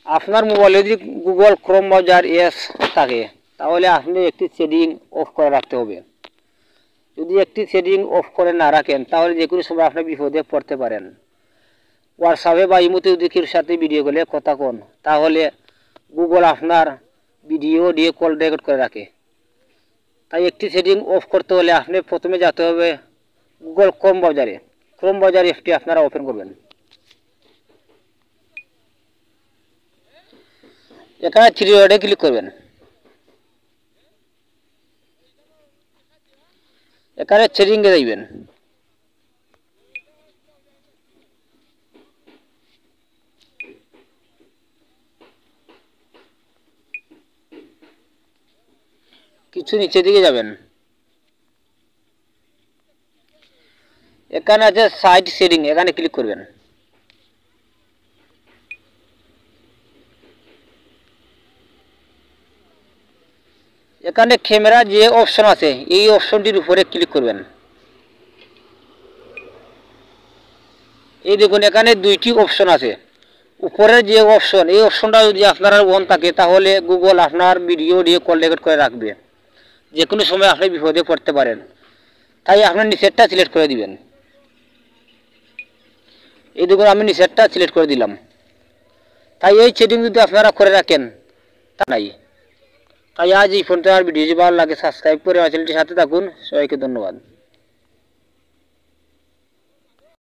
আপনার মোবাইলে যদি গুগল ক্রোম ব্রাউজার এস থাকে তাহলে আপনি একটি সেটিং অফ করে রাখতে হবে। যদি একটি সেটিং অফ করে না রাখেন তাহলে যে কোনো সময় আপনি বিপদে পড়তে পারেন। হোয়াটসঅ্যাপে বা ইমোতে যদি কেউ সাথে ভিডিও কলে কথা কোন তাহলে গুগল আপনার ভিডিও দিয়ে কল রেকর্ড করে রাখে। তাই একটি সেটিং অফ করতে হলে আপনি প্রথমে যেতে হবে গুগল ক্রোম ব্রাউজারে। ক্রোম ব্রাউজার অ্যাপটি আপনারা ওপেন করবেন। এখানে থ্রি ডটে ক্লিক করবেন। এখানে সেটিংয়ে যাইবেন। কিছু নিচে দিকে যাবেন। এখানে আছে সাইট সেটিং, এখানে ক্লিক করবেন। এখানে ক্যামেরা যে অপশন আছে এই অপশনটির উপরে ক্লিক করবেন। এই দেখুন এখানে দুইটি অপশন আছে। উপরের যে অপশন এই অপশনটা যদি আপনার অন থাকে তাহলে গুগল আপনার ভিডিও দিয়ে কল রেকর্ড করে রাখবে, যে কোনো সময় আপনি বিপদে পড়তে পারেন। তাই আপনার নিচেরটা সিলেক্ট করে দিবেন। এই দেখুন আমি নিচেরটা সিলেক্ট করে দিলাম। তাই এই সেটিং যদি আপনারা করে রাখেন তা নাই। তাই আজ এই ফোনটা আর ভিডিও যদি ভালো লাগে সাবস্ক্রাইব করে আমার চ্যানেলটির সাথে থাকুন। সবাইকে ধন্যবাদ।